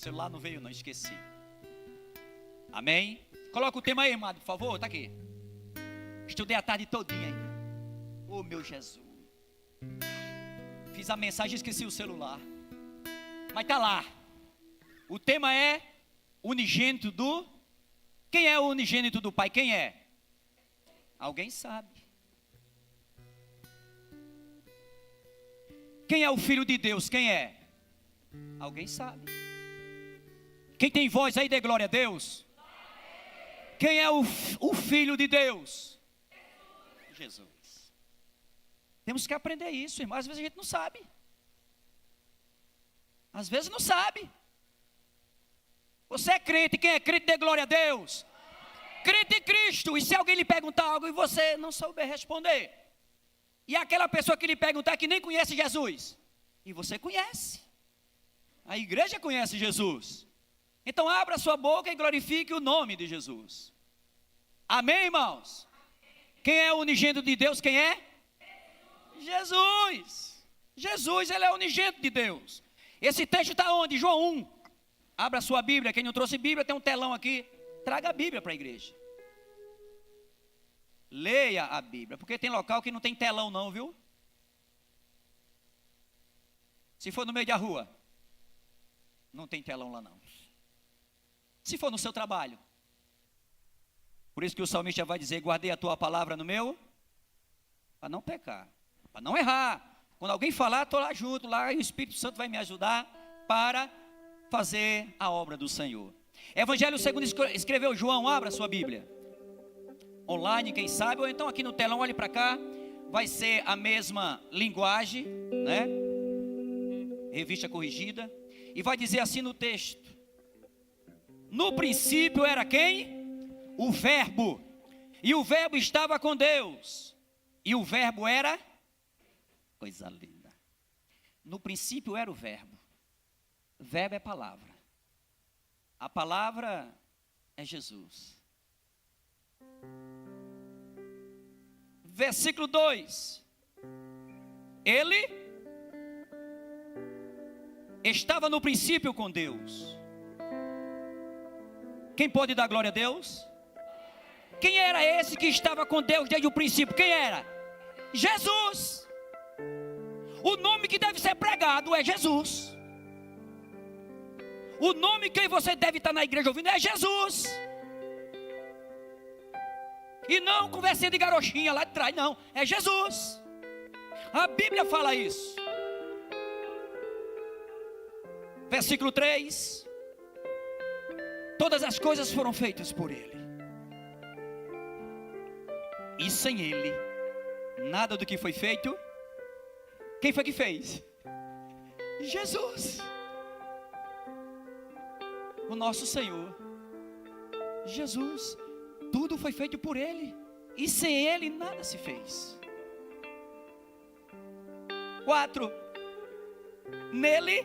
celular não veio não, esqueci. Amém? Coloca o tema aí, amado, por favor, tá aqui. Estudei a tarde todinha ainda. Oh, meu Jesus. Fiz a mensagem e esqueci o celular. Mas tá lá. O tema é unigênito do... Quem é o unigênito do Pai? Quem é? Alguém sabe. Quem é o Filho de Deus? Quem é? Alguém sabe. Quem tem voz aí, dê glória a Deus. Quem é o Filho de Deus? Jesus. Temos que aprender isso, irmão. Às vezes a gente não sabe. Às vezes não sabe. Você é crente, quem é crente, dê glória a Deus. Crente em Cristo. E se alguém lhe perguntar algo e você não souber responder, e aquela pessoa que lhe perguntar que nem conhece Jesus, e você conhece, a igreja conhece Jesus, então abra sua boca e glorifique o nome de Jesus. Amém, irmãos? Quem é o unigênito de Deus? Quem é? Jesus. Jesus, ele é o unigênito de Deus. Esse texto está onde? João 1. Abra sua Bíblia. Quem não trouxe Bíblia, tem um telão aqui. Traga a Bíblia para a igreja. Leia a Bíblia, porque tem local que não tem telão não, viu? Se for no meio da rua, não tem telão lá não. Se for no seu trabalho, por isso que o salmista vai dizer, guardei a tua palavra no meu, para não pecar, para não errar. Quando alguém falar, estou lá junto, lá e o Espírito Santo vai me ajudar para fazer a obra do Senhor. Evangelho segundo escreveu João, abra sua Bíblia. Online, quem sabe, ou então aqui no telão, olhe para cá, vai ser a mesma linguagem, né? Revista corrigida, e vai dizer assim no texto: no princípio era quem? O Verbo, e o Verbo estava com Deus, e o Verbo era, coisa linda, no princípio era o Verbo. Verbo é palavra, a palavra é Jesus. Versículo 2: ele estava no princípio com Deus. Quem pode dar glória a Deus? Quem era esse que estava com Deus desde o princípio? Quem era? Jesus. O nome que deve ser pregado é Jesus. O nome que você deve estar na igreja ouvindo é Jesus. E não conversinha de garochinha lá de trás, não. É Jesus. A Bíblia fala isso. Versículo 3: todas as coisas foram feitas por Ele, e sem Ele nada do que foi feito. Quem foi que fez? Jesus, o nosso Senhor Jesus. Tudo foi feito por Ele, e sem Ele nada se fez. 4: nele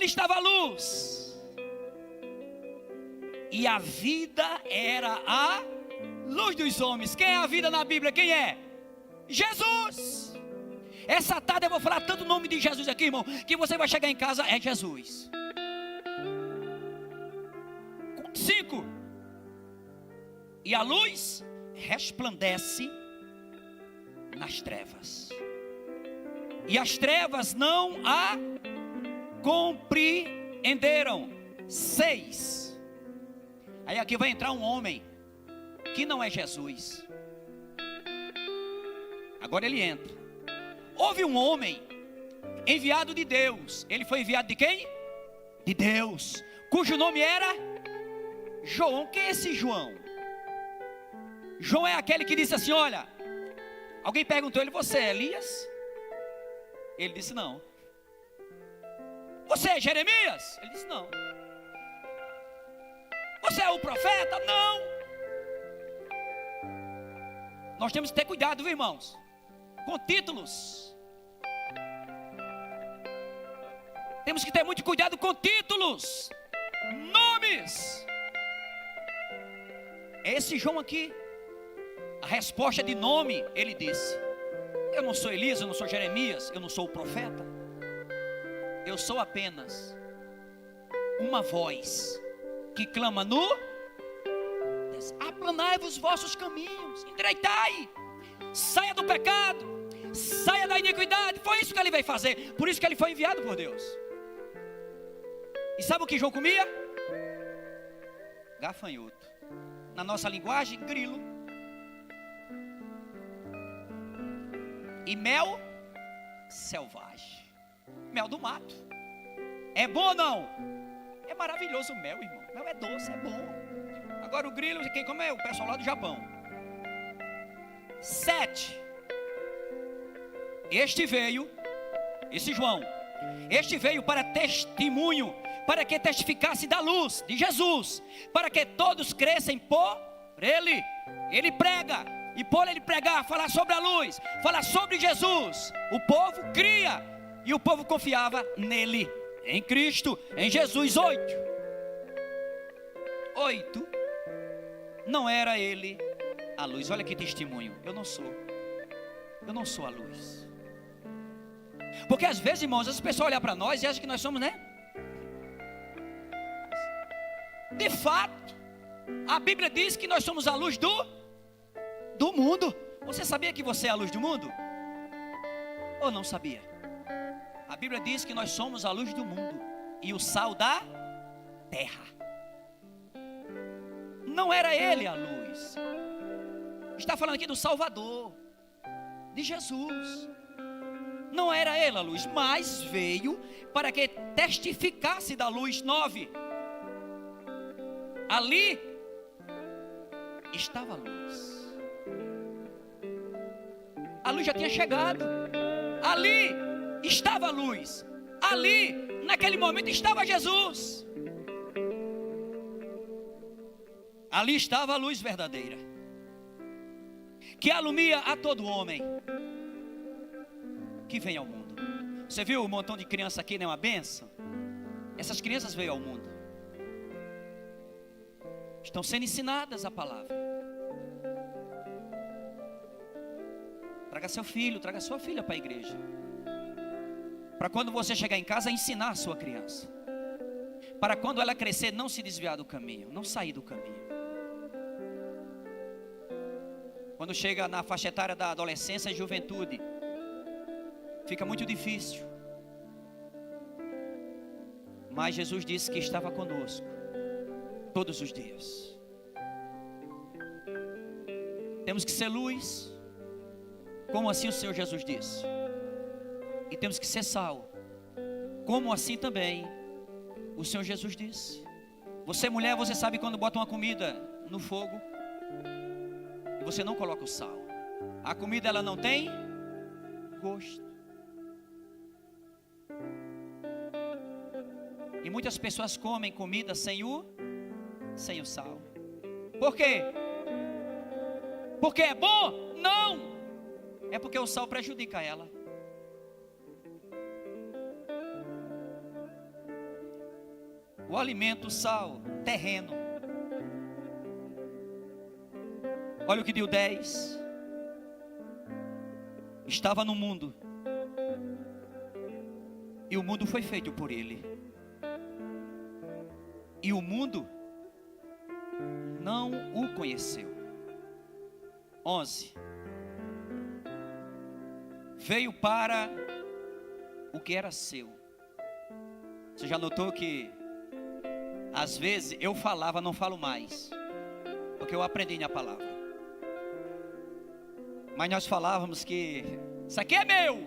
estava a luz, e a vida era a luz dos homens. Quem é a vida na Bíblia? Quem é? Jesus. Essa tarde eu vou falar tanto o nome de Jesus aqui, irmão, que você vai chegar em casa, é Jesus. 5: e a luz resplandece nas trevas, e as trevas não a compreenderam. 6: aí aqui vai entrar um homem que não é Jesus. Agora ele entra. Houve um homem enviado de Deus. Ele foi enviado de quem? De Deus, cujo nome era João. Quem é esse João? João é aquele que disse assim, olha, alguém perguntou ele, você é Elias? Ele disse não. Você é Jeremias? Ele disse não. Você é o profeta? Não. Nós temos que ter cuidado, viu, irmãos, com títulos. Temos que ter muito cuidado com títulos, nomes. Esse João aqui, a resposta de nome, ele disse, eu não sou Elias, eu não sou Jeremias, eu não sou o profeta. Eu sou apenas uma voz que clama no aplanai-vos os vossos caminhos, endireitai, saia do pecado, saia da iniquidade. Foi isso que ele veio fazer. Por isso que ele foi enviado por Deus. E sabe o que João comia? Gafanhoto. Na nossa linguagem, grilo. E mel selvagem. Mel do mato. É bom ou não? É maravilhoso o mel, irmão. Mel é doce, é bom. Agora o grilo, quem come é o pessoal lá do Japão. 7. Esse João, este veio para testemunho, para que testificasse da luz de Jesus, para que todos crescem por ele. Ele prega, e por ele pregar, falar sobre a luz, falar sobre Jesus, o povo cria, e o povo confiava nele, em Cristo, em Jesus. 8. Não era ele a luz. Olha que testemunho. Eu não sou a luz. Porque às vezes, irmãos, as pessoas olham para nós e acham que nós somos, né? De fato, a Bíblia diz que nós somos a luz do mundo. Você sabia que você é a luz do mundo? Ou não sabia? A Bíblia diz que nós somos a luz do mundo e o sal da terra. Não era ele a luz. Está falando aqui do Salvador, de Jesus. Não era ele a luz, mas veio para que testificasse da luz. 9. Ali estava a luz. A luz já tinha chegado. Ali estava a luz. Ali, naquele momento, estava Jesus. Ali estava a luz verdadeira, que alumia a todo homem que vem ao mundo. Você viu um montão de criança aqui, não é uma bênção? Essas crianças veio ao mundo, estão sendo ensinadas a palavra. Traga seu filho, traga sua filha para a igreja, para quando você chegar em casa ensinar a sua criança, para quando ela crescer não se desviar do caminho, não sair do caminho. Quando chega na faixa etária da adolescência e juventude, fica muito difícil. Mas Jesus disse que estava conosco todos os dias. Temos que ser luz, como assim o Senhor Jesus disse. E temos que ser sal, como assim também o Senhor Jesus disse. Você, mulher, você sabe quando bota uma comida no fogo e você não coloca o sal, a comida ela não tem gosto. E muitas pessoas comem comida sem o sal. Por quê? Porque é bom? Não. É porque o sal prejudica ela. O alimento, o sal, terreno. Olha o que deu 10. Estava no mundo, e o mundo foi feito por ele, e o mundo não o conheceu. 11. Veio para o que era seu. Você já notou que às vezes eu falava, não falo mais, porque eu aprendi na palavra. Mas nós falávamos que isso aqui é meu,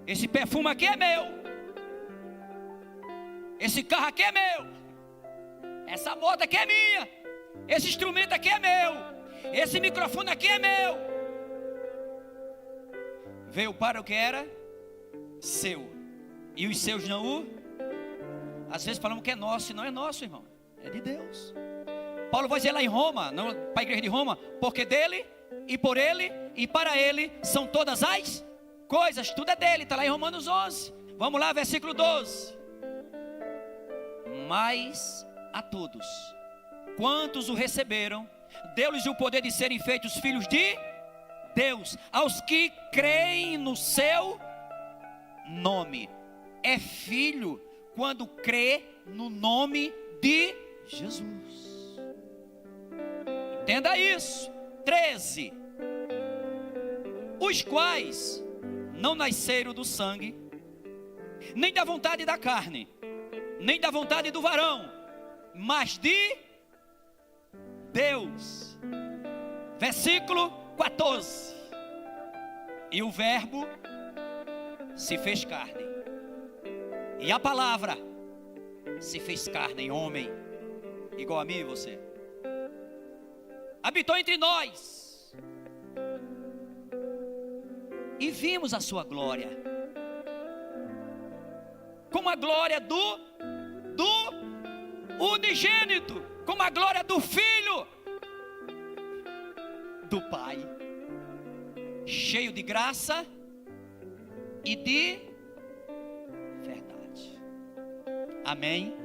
esse perfume aqui é meu, esse carro aqui é meu, essa moto aqui é minha, esse instrumento aqui é meu, esse microfone aqui é meu. Veio para o que era seu, e os seus não o. Às vezes falamos que é nosso, e não é nosso, irmão, é de Deus. Paulo vai dizer lá em Roma, para a igreja de Roma, porque dele, e por ele, e para ele, são todas as coisas, tudo é dele, está lá em Romanos 11, vamos lá, versículo 12. Mas a todos, quantos o receberam, deu-lhes o poder de serem feitos filhos de Deus, aos que creem no seu nome. É filho quando crê no nome de Jesus. Entenda isso. 13. Os quais não nasceram do sangue, nem da vontade da carne, nem da vontade do varão, mas de Deus. Versículo 14. E o verbo se fez carne, e a palavra se fez carne, homem, igual a mim e você, habitou entre nós, e vimos a sua glória, como a glória do unigênito, como a glória do Filho do Pai, cheio de graça e de verdade. Amém?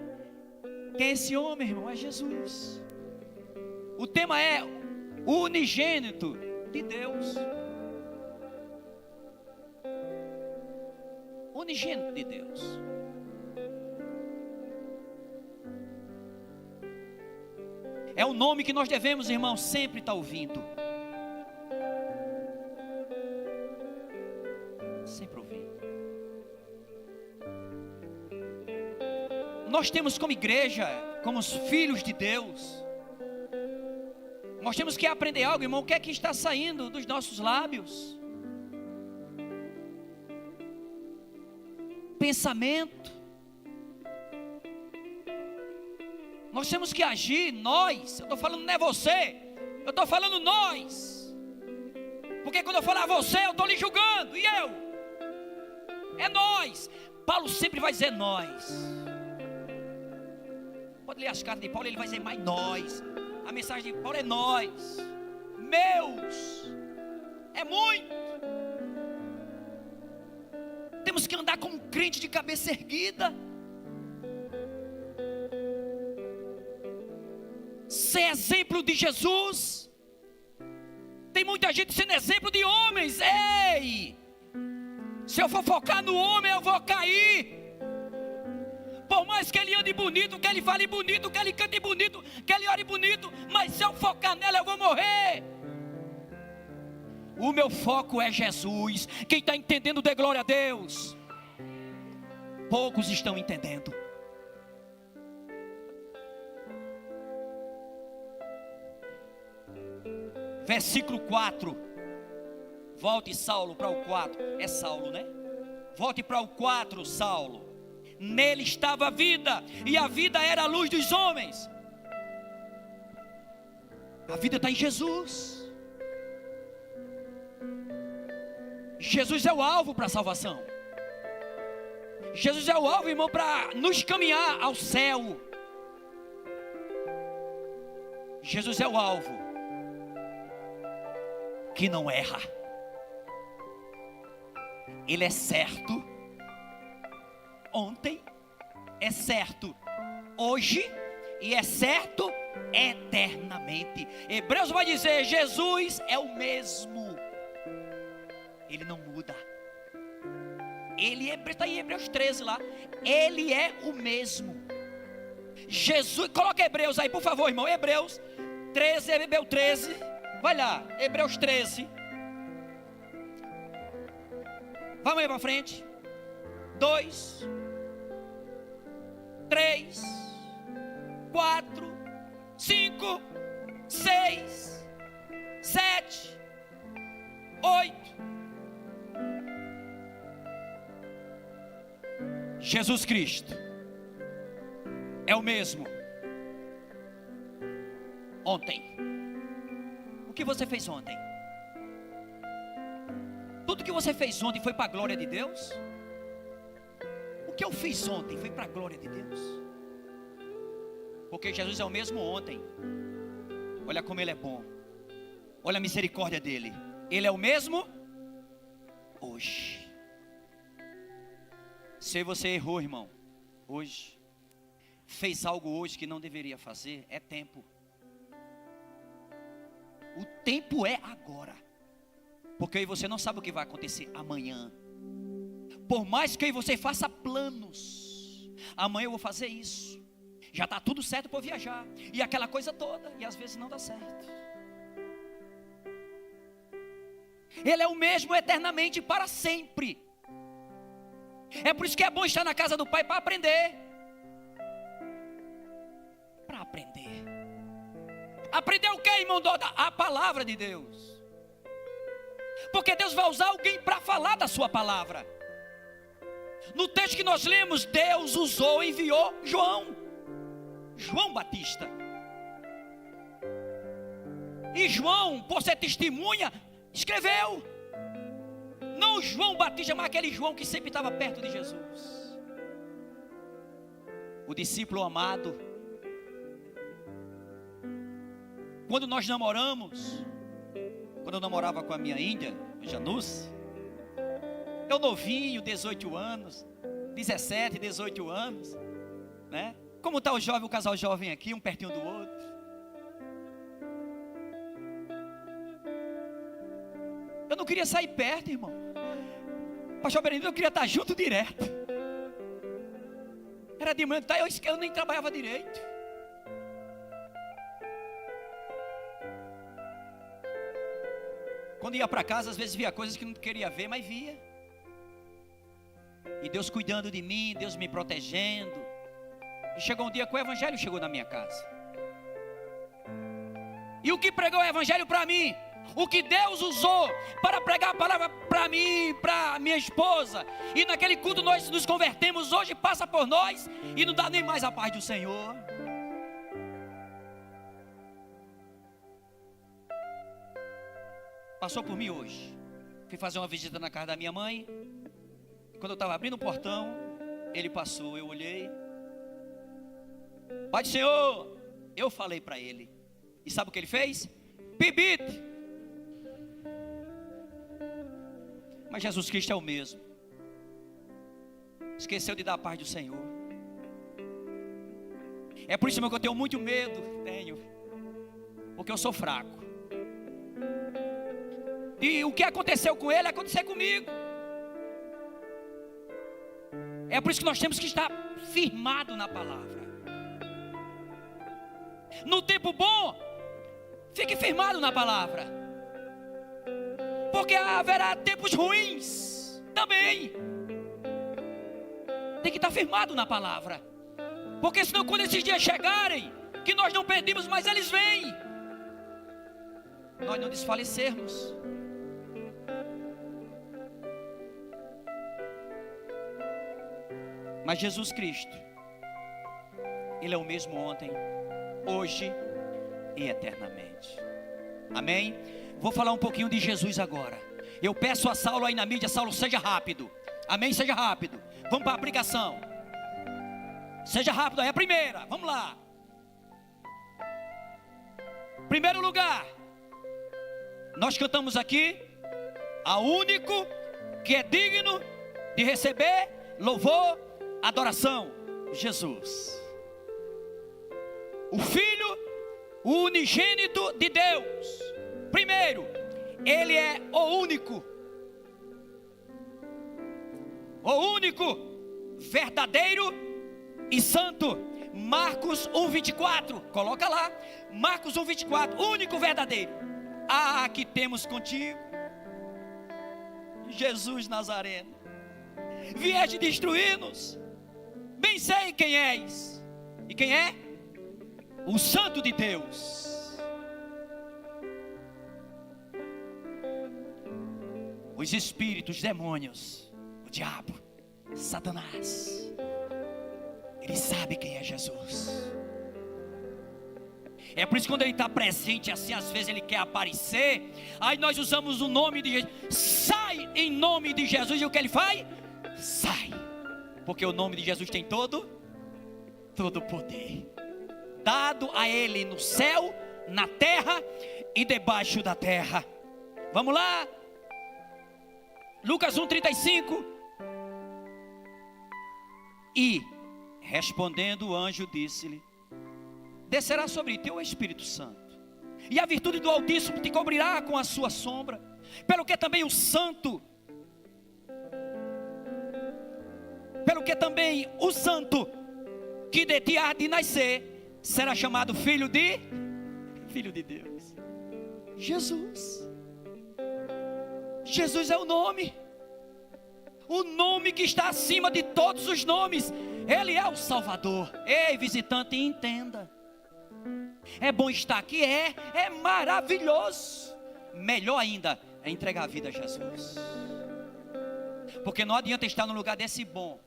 Quem é esse homem, irmão? É Jesus. O tema é o unigênito de Deus. Unigênito de Deus. É o nome que nós devemos, irmão, sempre estar ouvindo. Sempre ouvindo. Nós temos como igreja, como os filhos de Deus, nós temos que aprender algo, irmão. O que é que está saindo dos nossos lábios? Pensamento. Nós temos que agir, nós. Eu estou falando não é você, eu estou falando nós. Porque quando eu falar você, eu estou lhe julgando. E eu? É nós. Paulo sempre vai dizer nós. Pode ler as cartas de Paulo, ele vai dizer mais nós. A mensagem de Paulo é nós. Meus. É muito. Temos que andar como um crente de cabeça erguida. Ser exemplo de Jesus. Tem muita gente sendo exemplo de homens. Ei! Se eu for focar no homem, eu vou cair. Por mais que ele ande bonito, que ele fale bonito, que ele cante bonito, que ele ore bonito, mas se eu focar nela, eu vou morrer. O meu foco é Jesus. Quem está entendendo, dê glória a Deus. Poucos estão entendendo. Versículo 4. Volte, Saulo, para o 4. É Saulo, né? Volte para o 4, Saulo. Nele estava a vida, e a vida era a luz dos homens. A vida está em Jesus. Jesus é o alvo para a salvação. Jesus é o alvo, irmão, para nos caminhar ao céu. Jesus é o alvo que não erra. Ele é certo ontem, é certo hoje e é certo eternamente. Hebreus vai dizer: Jesus é o mesmo. Ele não muda. Ele está em Hebreus 13 lá. Ele é o mesmo. Jesus, coloca Hebreus aí, por favor, irmão. Hebreus 13, Hebreus 13. Vai lá, Hebreus 13. Vamos aí para frente. 2, 3, 4, 5, 6, 7, 8. Jesus Cristo é o mesmo ontem. O que você fez ontem? Tudo que você fez ontem foi para a glória de Deus? O que eu fiz ontem foi para a glória de Deus? Porque Jesus é o mesmo ontem. Olha como Ele é bom. Olha a misericórdia dEle. Ele é o mesmo hoje. Se você errou, irmão, hoje, fez algo hoje que não deveria fazer, é tempo. O tempo é agora. Porque aí você não sabe o que vai acontecer amanhã. Por mais que eu e você faça planos, amanhã eu vou fazer isso, já está tudo certo para eu viajar, e aquela coisa toda, e às vezes não dá certo. Ele é o mesmo eternamente para sempre. É por isso que é bom estar na casa do Pai para aprender. Para aprender. Aprender o que, irmão Doda? A palavra de Deus. Porque Deus vai usar alguém para falar da sua palavra. No texto que nós lemos, Deus usou, enviou João Batista. E João, por ser testemunha, escreveu. Não João Batista, mas aquele João que sempre estava perto de Jesus. O discípulo amado. Quando nós namoramos, quando eu namorava com a minha índia, Januce, eu novinho, 18 anos, 17, 18 anos, né? Como está o casal jovem aqui, um pertinho do outro. Eu não queria sair perto, irmão. Pastor Benedito, eu queria estar junto direto. Era de manhã, eu nem trabalhava direito. Quando ia para casa, às vezes via coisas que não queria ver, mas via. E Deus cuidando de mim, Deus me protegendo. E chegou um dia que o evangelho chegou na minha casa. E o que pregou o evangelho para mim? O que Deus usou para pregar a palavra para mim, para minha esposa. E naquele culto nós nos convertemos. Hoje passa por nós e não dá nem mais a paz do Senhor. Passou por mim hoje. Fui fazer uma visita na casa da minha mãe. Quando eu estava abrindo o portão, ele passou, eu olhei. Pai do Senhor, eu falei para ele. E sabe o que ele fez? Pibite. Mas Jesus Cristo é o mesmo. Esqueceu de dar a paz do Senhor. É por isso que eu tenho muito medo. Porque eu sou fraco. E o que aconteceu com ele, aconteceu comigo. É por isso que nós temos que estar firmado na palavra. No tempo bom, fique firmado na palavra. Porque haverá tempos ruins também. Tem que estar firmado na palavra. Porque senão quando esses dias chegarem, que nós não pedimos, mas eles vêm, nós não desfalecermos. Mas Jesus Cristo, Ele é o mesmo ontem, hoje e eternamente. Amém? Vou falar um pouquinho de Jesus agora. Eu peço a Saulo aí na mídia, Saulo, seja rápido. Amém? Seja rápido. Vamos para a aplicação. Seja rápido, é a primeira. Vamos lá. Primeiro lugar, nós cantamos aqui, ao único que é digno de receber louvor, adoração, Jesus. O Filho, o unigênito de Deus. Primeiro, Ele é o único, verdadeiro e santo. Marcos 1:24, coloca lá, Marcos 1:24, único verdadeiro. Ah, que temos contigo, Jesus Nazareno. Vieste destruir-nos, bem sei quem és. E quem é? O Santo de Deus. Os espíritos, os demônios, o diabo, Satanás, ele sabe quem é Jesus. É por isso que quando ele está presente assim, às vezes ele quer aparecer. Aí nós usamos o nome de Jesus. Sai em nome de Jesus. E o que ele faz? Sai. Porque o nome de Jesus tem todo poder, dado a ele no céu, na terra e debaixo da terra. Vamos lá, Lucas 1:35. E respondendo o anjo disse-lhe: descerá sobre ti o Espírito Santo, e a virtude do Altíssimo te cobrirá com a sua sombra, pelo que também o Santo Pelo que também o santo que de ti há de nascer será chamado filho de Deus. Jesus. Jesus é o nome que está acima de todos os nomes. Ele é o Salvador. Ei, visitante, entenda. É bom estar aqui, é maravilhoso. Melhor ainda é entregar a vida a Jesus. Porque não adianta estar num lugar desse bom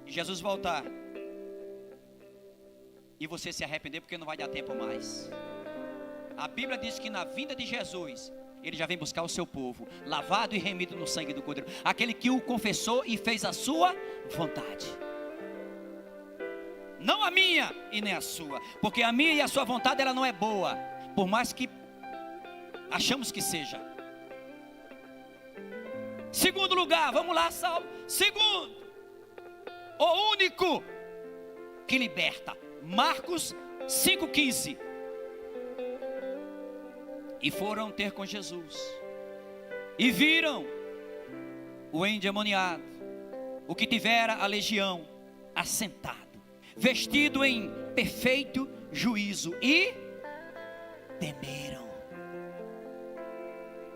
e Jesus voltar e você se arrepender, porque não vai dar tempo mais. A Bíblia diz que na vinda de Jesus, Ele já vem buscar o seu povo, lavado e remido no sangue do Cordeiro, aquele que o confessou e fez a sua vontade. Não a minha e nem a sua, porque a minha e a sua vontade ela não é boa, por mais que achamos que seja. Segundo lugar, vamos lá, Saulo. Segundo, o único que liberta. Marcos 5,15. E foram ter com Jesus, e viram o endemoniado, o que tivera a legião, assentado, vestido em perfeito juízo, e temeram.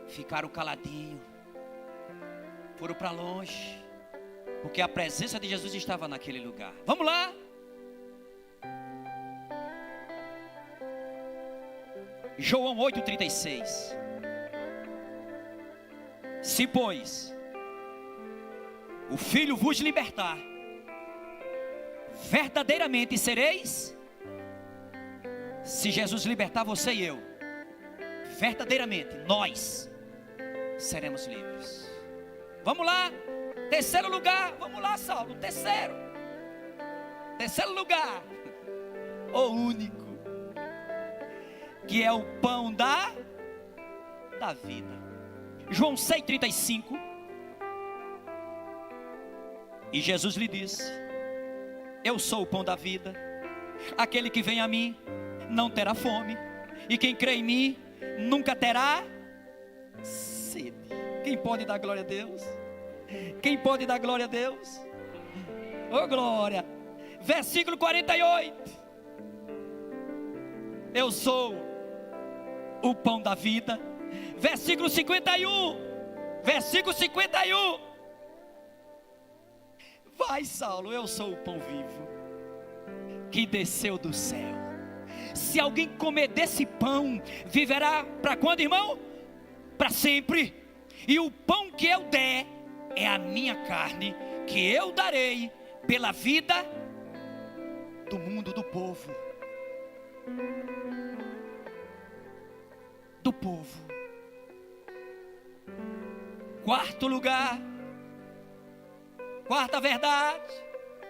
Ficaram caladinhos, foram para longe, porque a presença de Jesus estava naquele lugar. Vamos lá. João 8,36. Se pois o Filho vos libertar, verdadeiramente sereis. Se Jesus libertar você e eu, verdadeiramente nós seremos livres. Vamos lá, terceiro lugar. Vamos lá, Saulo, terceiro lugar, o único que é o pão da vida. João 6,35. E Jesus lhe disse: eu sou o pão da vida. Aquele que vem a mim não terá fome, e quem crê em mim nunca terá sede. Quem pode dar glória a Deus? Quem pode dar glória a Deus? Oh glória. Versículo 48. Eu sou o pão da vida. Versículo 51. Vai, Saulo, eu sou o pão vivo que desceu do céu. Se alguém comer desse pão, viverá para quando, irmão? Para sempre. E o pão que eu der é a minha carne, que eu darei pela vida do mundo, do povo. Do povo. Quarto lugar, quarta verdade,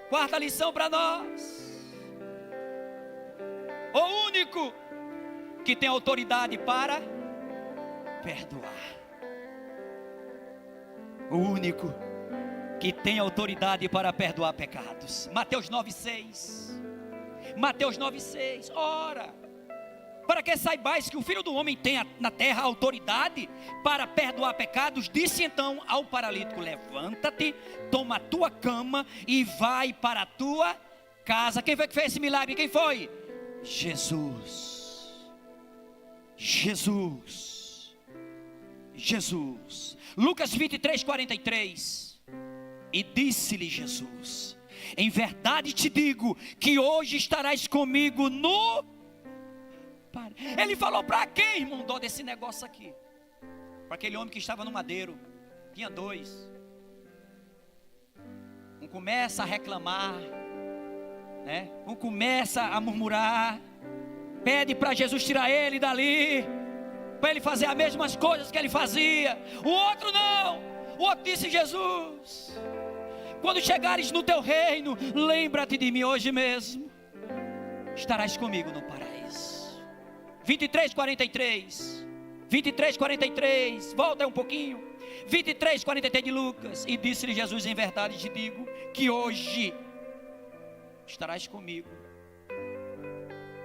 quarta lição para nós: o único que tem autoridade para perdoar. O único que tem autoridade para perdoar pecados. Mateus 9,6. Mateus 9,6. Ora, para que saibais que o Filho do Homem tem na terra autoridade para perdoar pecados, disse então ao paralítico: levanta-te, toma a tua cama e vai para a tua casa. Quem foi que fez esse milagre? Quem foi? Jesus. Lucas 23:43. E disse-lhe Jesus: em verdade te digo que hoje estarás comigo no... Ele falou para quem, irmão, dó desse negócio aqui? Para aquele homem que estava no madeiro. Tinha dois. Um começa a reclamar, né? Um começa a murmurar, pede para Jesus tirar ele dali, para ele fazer as mesmas coisas que ele fazia. O outro não. O outro disse: Jesus, quando chegares no teu reino, lembra-te de mim hoje mesmo. Estarás comigo no paraíso. 23:43. Volta um pouquinho. 23:43 de Lucas. E disse-lhe Jesus: em verdade te digo que hoje estarás comigo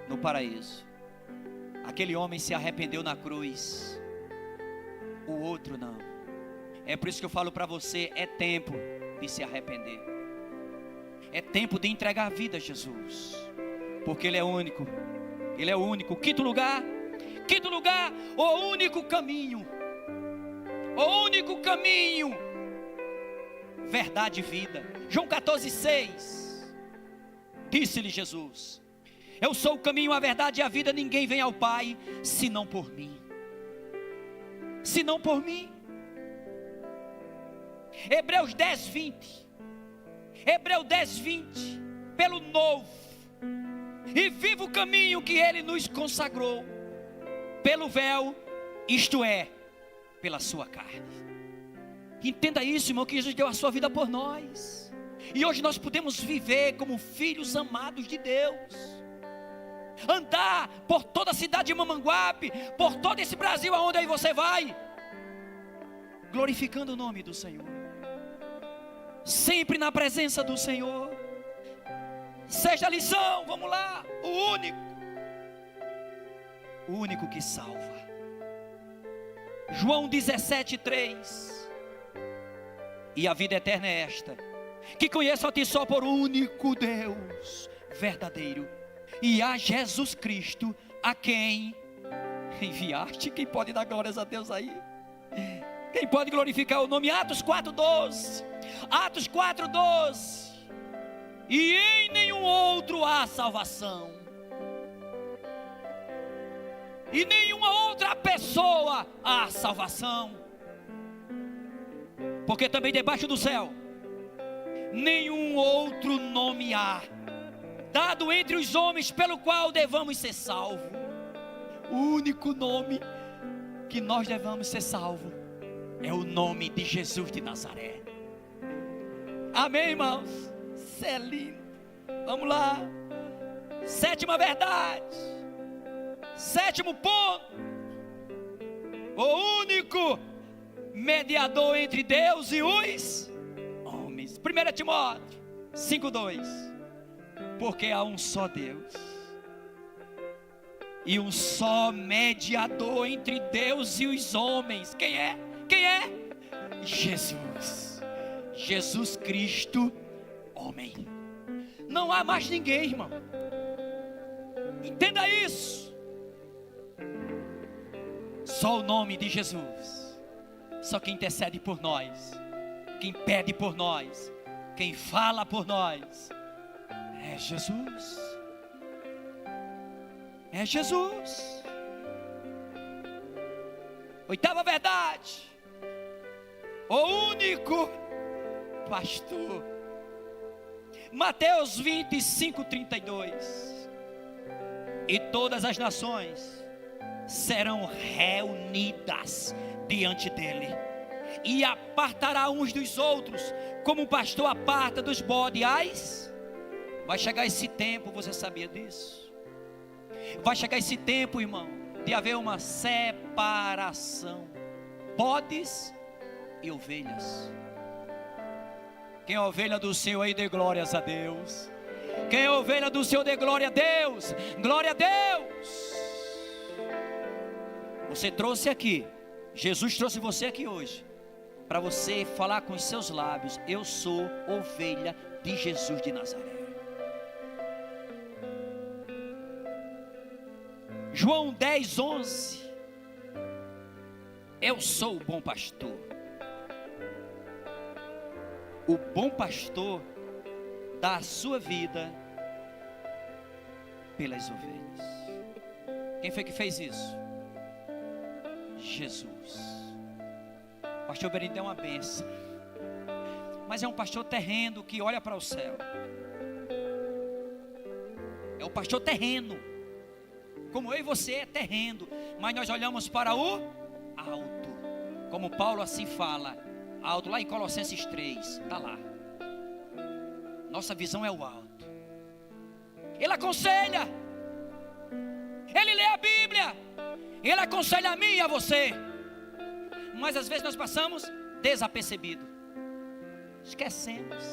no paraíso. Aquele homem se arrependeu na cruz, o outro não. É por isso que eu falo para você: é tempo de se arrepender. É tempo de entregar a vida a Jesus, porque Ele é único. Ele é o único. Quinto lugar, o único caminho. O único caminho, verdade e vida. João 14:6. Disse-lhe Jesus: eu sou o caminho, a verdade e a vida. Ninguém vem ao Pai senão por mim. Senão por mim. Hebreus 10:20. Hebreus 10:20. Pelo novo e vivo caminho que Ele nos consagrou, pelo véu, isto é, pela sua carne. Entenda isso, irmão, que Jesus deu a sua vida por nós. E hoje nós podemos viver como filhos amados de Deus. Andar por toda a cidade de Mamanguape, por todo esse Brasil aonde aí você vai, glorificando o nome do Senhor. Sempre na presença do Senhor. Seja a lição, vamos lá. O único que salva. João 17:3. E a vida eterna é esta: que conheçam a ti só por único Deus verdadeiro, e a Jesus Cristo, a quem enviaste. Quem pode dar glórias a Deus aí? Quem pode glorificar o nome? Atos 4:12. Atos 4:12. E em nenhum outro há salvação, e nenhuma outra pessoa há salvação, porque também debaixo do céu nenhum outro nome há dado entre os homens pelo qual devamos ser salvos. O único nome que nós devemos ser salvos é o nome de Jesus de Nazaré. Amém, irmãos? Isso é lindo. Vamos lá. Sétima verdade, sétimo ponto: o único mediador entre Deus e os homens. 1 Timóteo 5:2. Porque há um só Deus e um só mediador entre Deus e os homens. Quem é? Quem é? Jesus. Jesus Cristo, homem. Não há mais ninguém, irmão. Entenda isso. Só o nome de Jesus. Só quem intercede por nós, quem pede por nós, quem fala por nós, é Jesus. É Jesus. Oitava verdade: o único pastor. Mateus 25:32. E todas as nações serão reunidas diante dele, e apartará uns dos outros, como o pastor aparta dos bodes. Vai chegar esse tempo, você sabia disso? Vai chegar esse tempo, irmão, de haver uma separação, bodes e ovelhas. Quem é ovelha do Senhor aí, dê glórias a Deus. Quem é ovelha do Senhor, dê glória a Deus. Glória a Deus. Você trouxe aqui, Jesus trouxe você aqui hoje, para você falar com os seus lábios: eu sou ovelha de Jesus de Nazaré. João 10:11. Eu sou o bom pastor. O bom pastor dá a sua vida pelas ovelhas. Quem foi que fez isso? Jesus. O pastor Benito é uma bênção, mas é um pastor terreno que olha para o céu. É o pastor terreno, como eu e você é terreno, mas nós olhamos para o alto, como Paulo assim fala, alto, lá em Colossenses 3, está lá. Nossa visão é o alto. Ele aconselha, ele lê a Bíblia, ele aconselha a mim e a você, mas às vezes nós passamos desapercebido, esquecemos.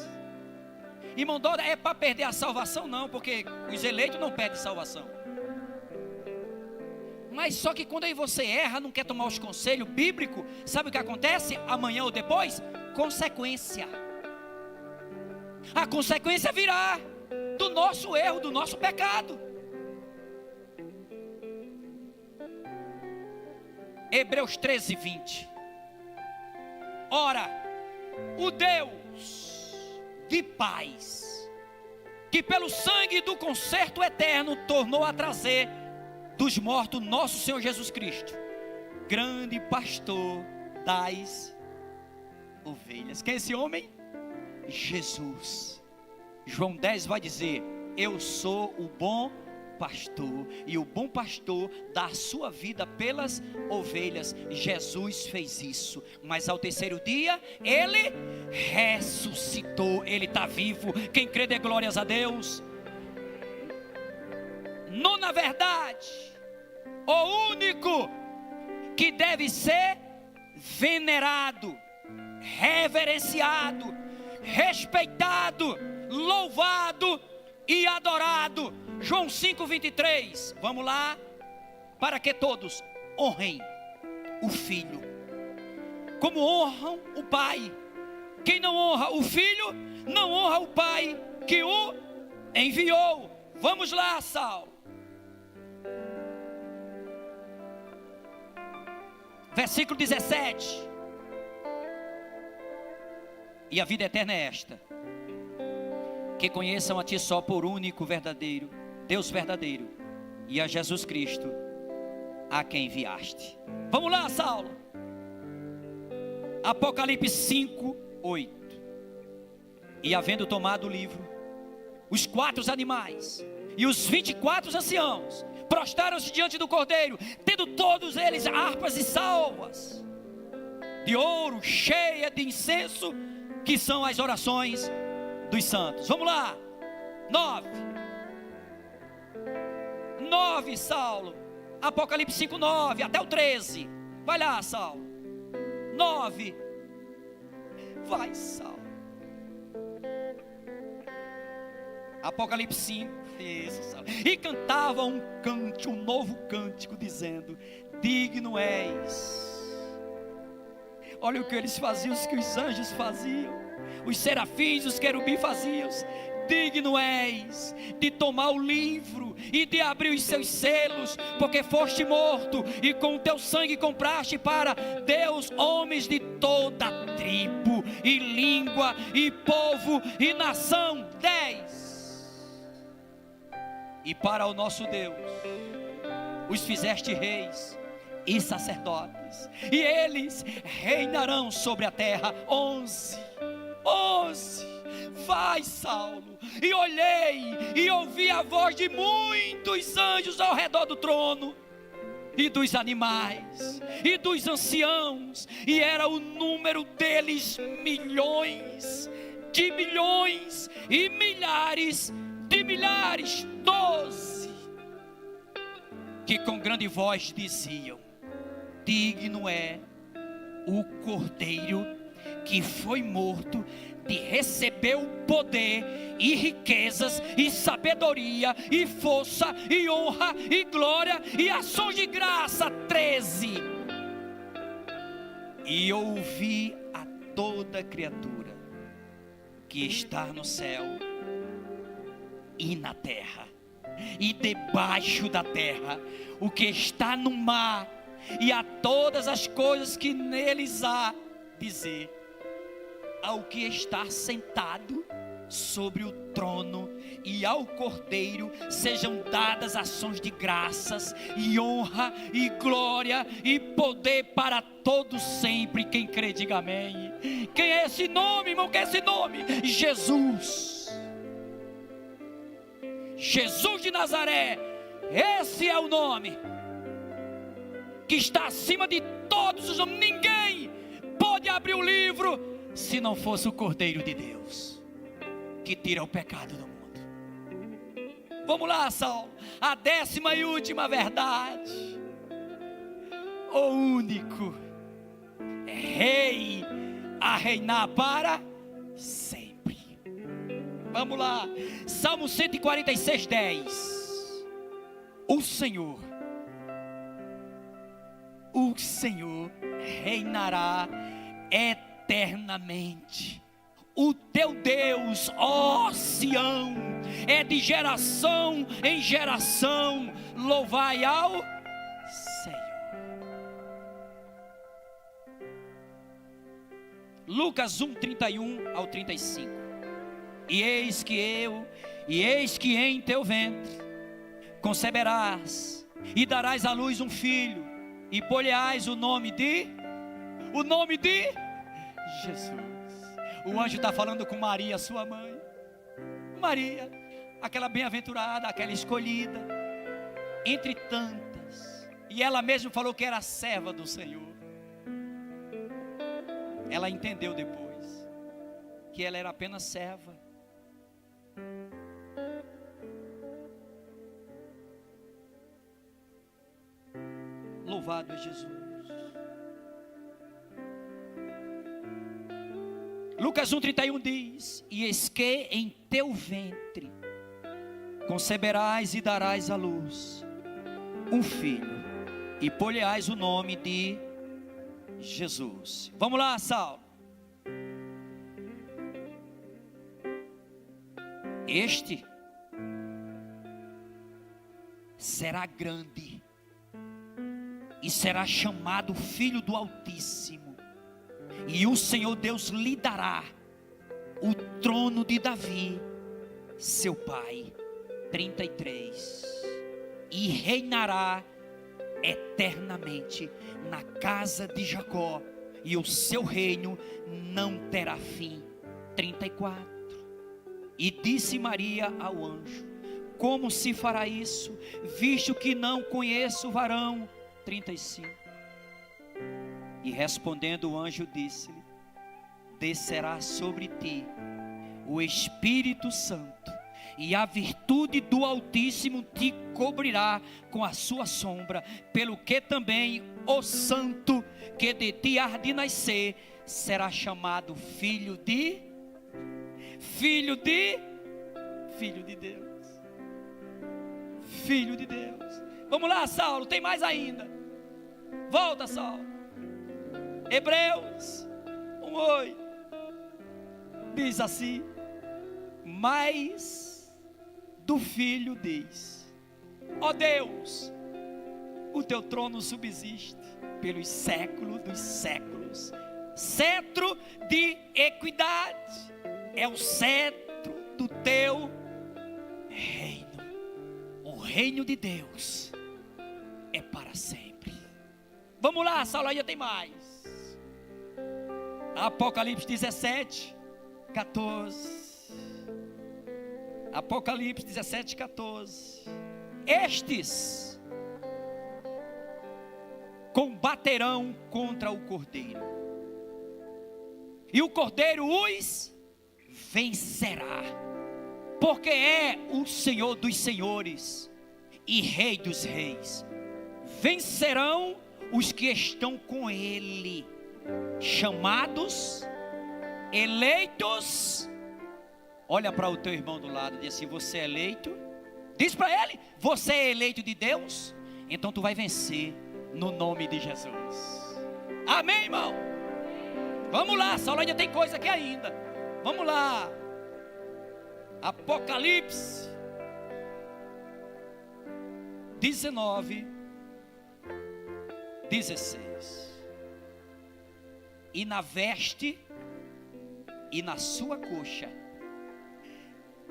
Irmão Dora, é para perder a salvação? Não, porque os eleitos não perdem salvação. Mas só que quando aí você erra, não quer tomar os conselhos bíblicos, sabe o que acontece? Amanhã ou depois, consequência. A consequência virá do nosso erro, do nosso pecado. Hebreus 13, 20. Ora, o Deus de paz, que pelo sangue do concerto eterno tornou a trazer dos mortos nosso Senhor Jesus Cristo, grande pastor das ovelhas. Quem é esse homem? Jesus. João 10 vai dizer: eu sou o bom pastor, e o bom pastor dá a sua vida pelas ovelhas. Jesus fez isso, mas ao terceiro dia ele ressuscitou, ele está vivo. Quem crê dê glórias a Deus. Nona verdade: o único que deve ser venerado, reverenciado, respeitado, louvado e adorado. João 5:23. Vamos lá. Para que todos honrem o Filho como honram o Pai. Quem não honra o Filho, não honra o Pai que o enviou. Vamos lá, Saulo. Versículo 17. E a vida eterna é esta: que conheçam a Ti só por único verdadeiro Deus verdadeiro, e a Jesus Cristo, a quem enviaste. Vamos lá, Saulo. Apocalipse 5, 8. E havendo tomado o livro, os 4 animais e os 24 anciãos prostraram-se diante do Cordeiro, tendo todos eles harpas e salvas de ouro, cheia de incenso, que são as orações dos santos. Vamos lá. 9, Saulo. Apocalipse 5, 9 até o 13. Vai lá, Saulo. 9. Vai, Saulo. Apocalipse 5. Isso, Saulo. E cantava um novo cântico, dizendo: digno és. Olha o que eles faziam, o que os anjos faziam, os serafins, os querubins faziam. Digno és de tomar o livro e de abrir os seus selos, porque foste morto e com o teu sangue compraste para Deus homens de toda tribo e língua e povo e nação. 10. E para o nosso Deus os fizeste reis e sacerdotes, e eles reinarão sobre a terra. 11. Vai, Saulo. E olhei e ouvi a voz de muitos anjos ao redor do trono, e dos animais, e dos anciãos, e era o número deles milhões, de milhões, e milhares de milhares. 12. Que com grande voz diziam: digno é o Cordeiro que foi morto de receber o poder e riquezas e sabedoria e força e honra e glória e ações de graça. 13. E ouvi a toda criatura que está no céu e na terra e debaixo da terra, o que está no mar, e a todas as coisas que neles há, dizer: ao que está sentado sobre o trono e ao Cordeiro sejam dadas ações de graças e honra e glória e poder para todos sempre. Quem crê, diga amém. Quem é esse nome, irmão? Quem é esse nome? Jesus. Jesus de Nazaré. Esse é o nome que está acima de todos os nomes. Ninguém pode abrir o livro se não fosse o Cordeiro de Deus, que tira o pecado do mundo. Vamos lá, Saulo. A 10ª e última verdade: o único Rei a reinar para sempre. Vamos lá. Salmo 146, 10. O Senhor reinará eternamente. o teu Deus, ó Sião, é de geração em geração, louvai ao Senhor. Lucas 1, 31 ao 35. E eis que em teu ventre conceberás, e darás à luz um filho, e pôr-lhe-ás o nome de Jesus. O anjo está falando com Maria, sua mãe. Maria, aquela bem-aventurada, aquela escolhida, entre tantas. E ela mesma falou que era serva do Senhor. Ela entendeu depois que ela era apenas serva. Louvado é Jesus. Lucas 1,31 diz: e eis que em teu ventre conceberás e darás à luz um filho, e pôr-lhe-ás o nome de Jesus. Vamos lá, Saulo. Este será grande e será chamado Filho do Altíssimo, e o Senhor Deus lhe dará o trono de Davi, seu pai. 33. E reinará eternamente na casa de Jacó, e o seu reino não terá fim. 34. E disse Maria ao anjo: como se fará isso, visto que não conheço o varão? 35. E respondendo o anjo disse-lhe: descerá sobre ti o Espírito Santo, e a virtude do Altíssimo te cobrirá com a sua sombra, pelo que também o santo que de ti há de nascer será chamado filho de Deus. Filho de Deus. Vamos lá, Saulo, tem mais ainda. Volta, Saulo. Hebreus 1:8 diz assim: mas do Filho diz: ó Deus, o teu trono subsiste pelos séculos dos séculos. Cetro de equidade é o cetro do teu reino. O reino de Deus é para sempre. Vamos lá, Saulo, ainda tem mais. Apocalipse 17, 14. Apocalipse 17, 14. Estes combaterão contra o Cordeiro, e o Cordeiro os vencerá, porque é o Senhor dos senhores e Rei dos reis. Vencerão os que estão com ele, chamados, eleitos. Olha para o teu irmão do lado, diz assim: você é eleito. Diz para ele: você é eleito de Deus, então tu vai vencer no nome de Jesus. Amém, irmão? Vamos lá, Saulo, ainda tem coisa aqui ainda. Vamos lá. Apocalipse 19, 16. E na veste e na sua coxa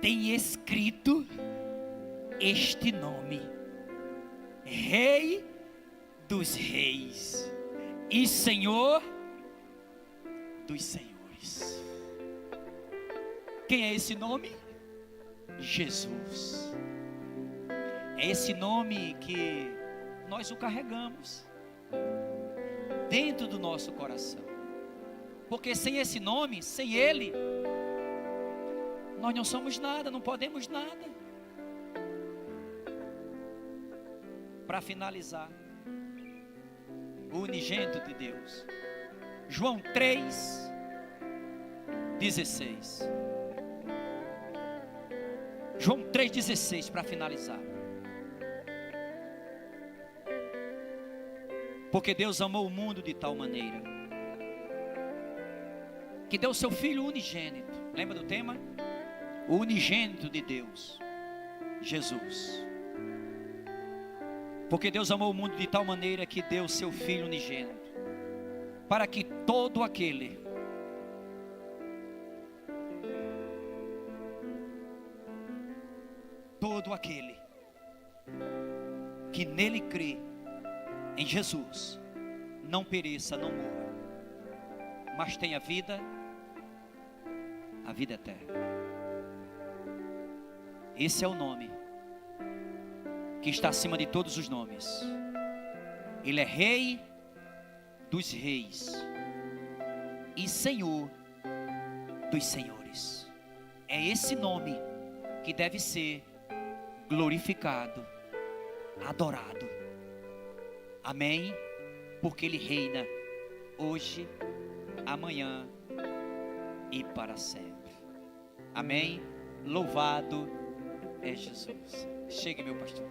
tem escrito este nome: Rei dos reis e Senhor dos senhores. Quem é esse nome? Jesus. É esse nome que nós o carregamos dentro do nosso coração, porque sem esse nome, sem ele, nós não somos nada, não podemos nada. Para finalizar, o unigênito de Deus, João 3, 16. João 3,16, para finalizar. Porque Deus amou o mundo de tal maneira que deu seu Filho unigênito, Lembra do tema? O unigênito de Deus, Jesus. Porque Deus amou o mundo de tal maneira que deu seu Filho unigênito, para que todo aquele que nele crê, em Jesus, não pereça, não morra, mas tenha vida, a vida eterna. Esse é o nome que está acima de todos os nomes. Ele é Rei dos reis e Senhor dos senhores. É esse nome que deve ser glorificado, adorado. Amém? Porque Ele reina hoje, amanhã e para sempre. Amém? Louvado é Jesus. Chegue, meu pastor.